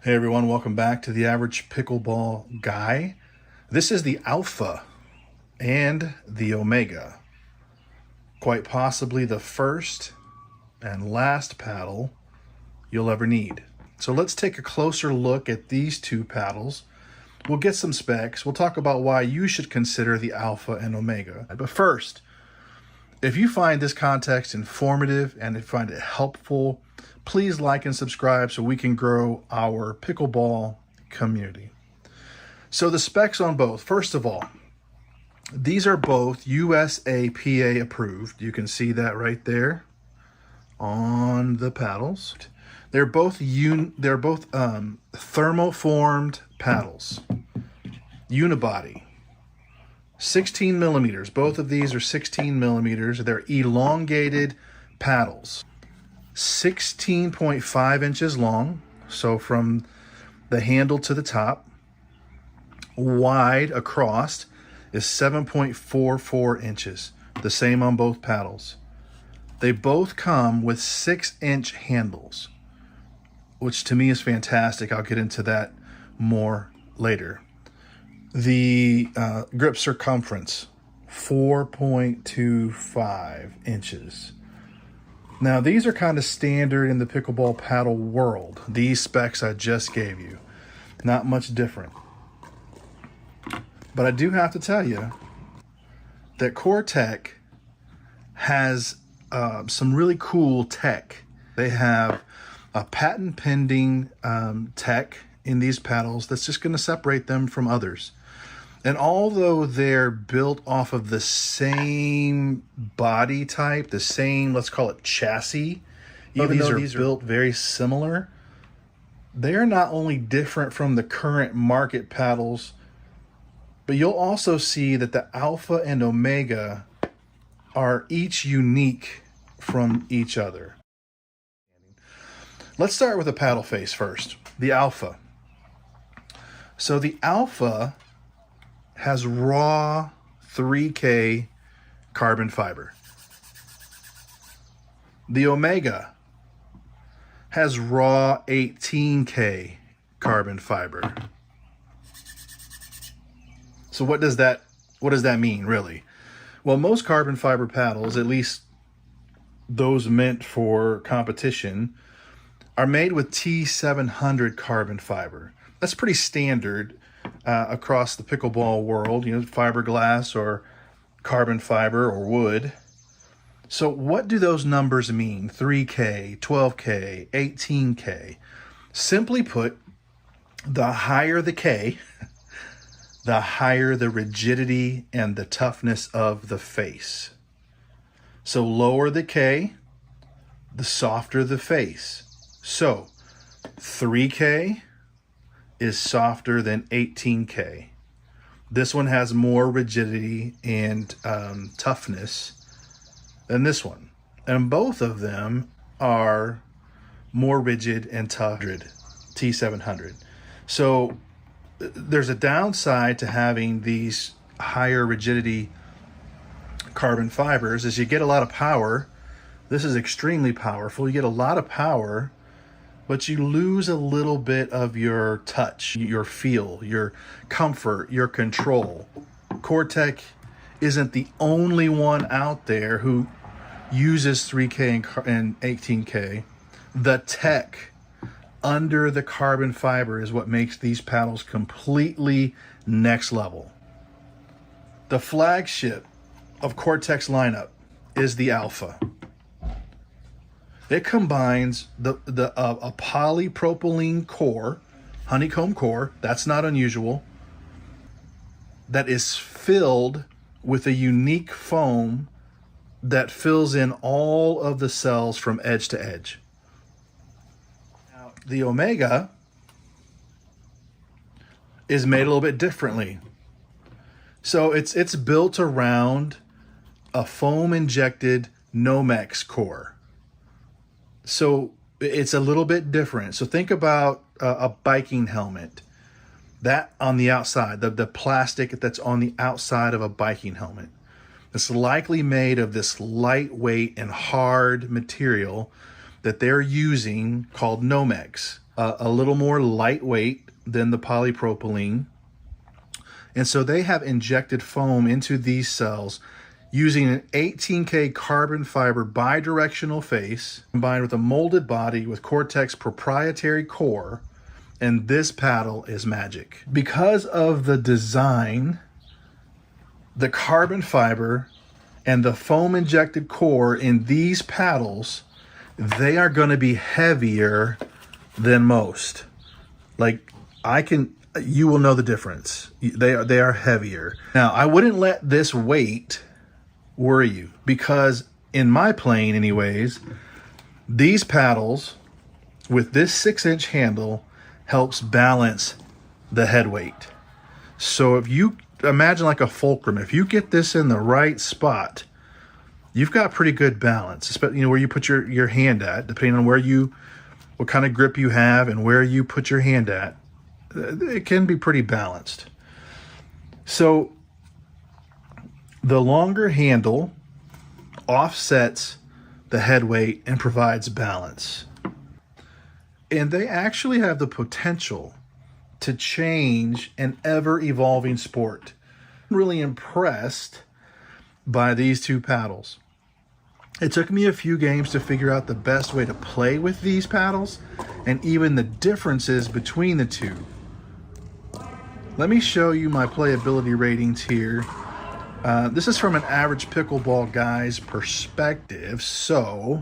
Hey everyone, welcome back to the Average Pickleball Guy. This is the Alpha and the Omega. Quite possibly the first and last paddle you'll ever need. So let's take a closer look at these two paddles. We'll get some specs. We'll talk about why you should consider the Alpha and Omega. But first, if you find this context informative and find it helpful, please like and subscribe so we can grow our pickleball community. So the specs on both, first of all, these are both USAPA approved. You can see that right there on the paddles. They're both thermoformed paddles, unibody, 16 millimeters. Both of these are 16 millimeters. They're elongated paddles. 16.5 inches long, so from the handle to the top. Wide across is 7.44 inches, the same on both paddles. They both come with 6-inch handles, which to me is fantastic. I'll get into that more later. The grip circumference, 4.25 inches. Now, these are kind of standard in the pickleball paddle world. These specs I just gave you. Not much different. But I do have to tell you that CoreTek has some really cool tech. They have a patent pending tech in these paddles that's just going to separate them from others. And although they're built off of the same body type, the same, let's call it chassis, even though these are built very similar, they are not only different from the current market paddles, but you'll also see that the Alpha and Omega are each unique from each other. Let's start with the paddle face first, the Alpha. So the Alpha has raw 3K carbon fiber. The Omega has raw 18K carbon fiber. So what does that mean, really? Well, most carbon fiber paddles, at least those meant for competition, are made with T700 carbon fiber. That's pretty standard across the pickleball world, fiberglass or carbon fiber or wood. So what do those numbers mean? 3K, 12K, 18K. Simply put, the higher the K, the higher the rigidity and the toughness of the face. So lower the K, the softer the face. So 3K is softer than 18K. This one has more rigidity and toughness than this one. And both of them are more rigid and tough, T700. So there's a downside to having these higher rigidity carbon fibers is you get a lot of power. This is extremely powerful. You get a lot of power, but you lose a little bit of your touch, your feel, your comfort, your control. CoreTek isn't the only one out there who uses 3K and 18K. The tech under the carbon fiber is what makes these paddles completely next level. The flagship of CoreTek's lineup is the Alpha. It combines a polypropylene core, honeycomb core, that's not unusual, that is filled with a unique foam that fills in all of the cells from edge to edge. Now, the Omega is made a little bit differently. So it's built around a foam-injected Nomex core. So it's a little bit different. So think about a biking helmet. That on the outside, the plastic that's on the outside of a biking helmet. It's likely made of this lightweight and hard material that they're using called Nomex. a little more lightweight than the polypropylene. And so they have injected foam into these cells using an 18K carbon fiber bidirectional face combined with a molded body with CoreTek's proprietary core. And this paddle is magic. Because of the design, the carbon fiber, and the foam injected core in these paddles, they are going to be heavier than most. Like, you will know the difference. They are heavier. Now, I wouldn't let this weight worry you, because in my playing anyways, these paddles with this 6-inch handle helps balance the head weight. So if you imagine like a fulcrum, if you get this in the right spot, you've got pretty good balance, especially, where you put your hand at, depending on what kind of grip you have and where you put your hand at, it can be pretty balanced. So the longer handle offsets the head weight and provides balance. And they actually have the potential to change an ever-evolving sport. I'm really impressed by these two paddles. It took me a few games to figure out the best way to play with these paddles and even the differences between the two. Let me show you my playability ratings here. This is from an Average Pickleball Guy's perspective, so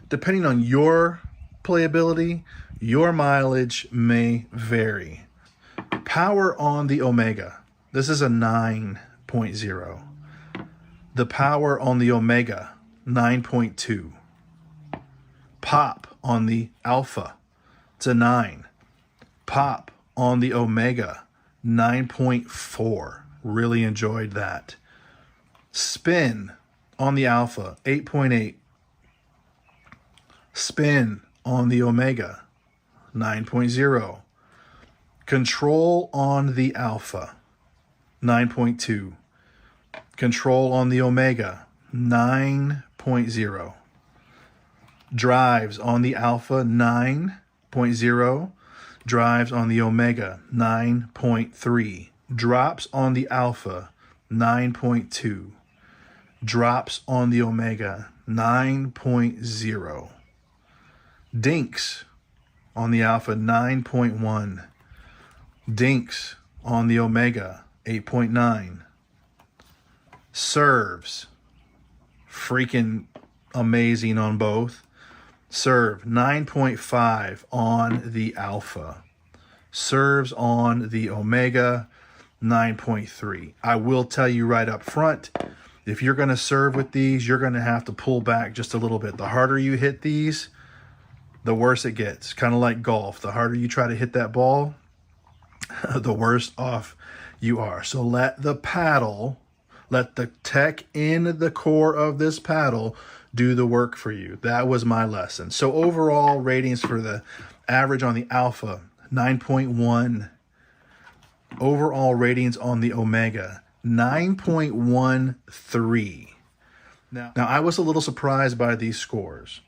depending on your playability, your mileage may vary. Power on the Omega. This is a 9.0. The power on the Omega, 9.2. Pop on the Alpha, it's a 9. Pop on the Omega, 9.4. Really enjoyed that. Spin on the Alpha, 8.8. Spin on the Omega, 9.0. Control on the Alpha, 9.2. Control on the Omega, 9.0. Drives on the Alpha, 9.0. Drives on the Omega, 9.3. Drops on the Alpha, 9.2. Drops on the Omega, 9.0. Dinks on the Alpha, 9.1. Dinks on the Omega, 8.9. Serves, freaking amazing on both. Serve, 9.5 on the Alpha. Serves on the Omega, 9.3. I will tell you right up front, if you're going to serve with these, you're going to have to pull back just a little bit. The harder you hit these, the worse it gets. Kind of like golf. The harder you try to hit that ball, the worse off you are. So let the tech in the core of this paddle do the work for you. That was my lesson. So overall ratings for the Average on the Alpha, 9.1. Overall ratings on the Omega, 9.13. Now I was a little surprised by these scores.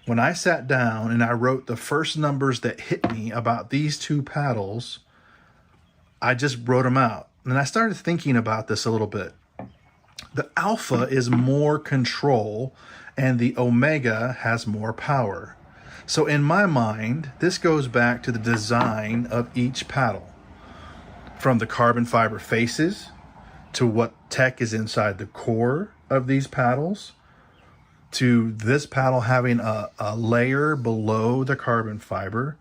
When I sat down and I wrote the first numbers that hit me about these two paddles, I just wrote them out. And I started thinking about this a little bit. The Alpha is more control and the Omega has more power. So in my mind, this goes back to the design of each paddle. From the carbon fiber faces to what tech is inside the core of these paddles, to this paddle having a layer below the carbon fiber.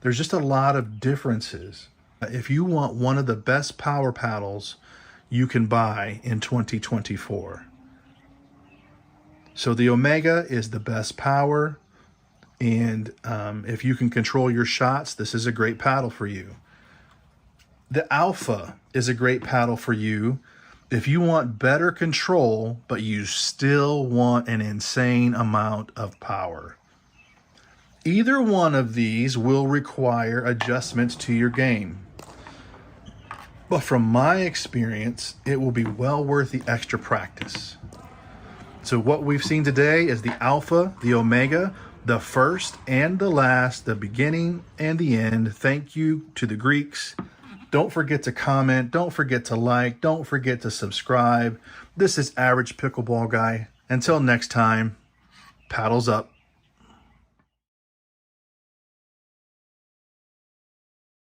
There's just a lot of differences. If you want one of the best power paddles you can buy in 2024. So the Omega is the best power, and if you can control your shots, this is a great paddle for you. The Alpha is a great paddle for you if you want better control, but you still want an insane amount of power. Either one of these will require adjustments to your game. But from my experience, it will be well worth the extra practice. So what we've seen today is the Alpha, the Omega, the first and the last, the beginning and the end. Thank you to the Greeks. Don't forget to comment. Don't forget to like. Don't forget to subscribe. This is Average Pickleball Guy. Until next time, paddles up.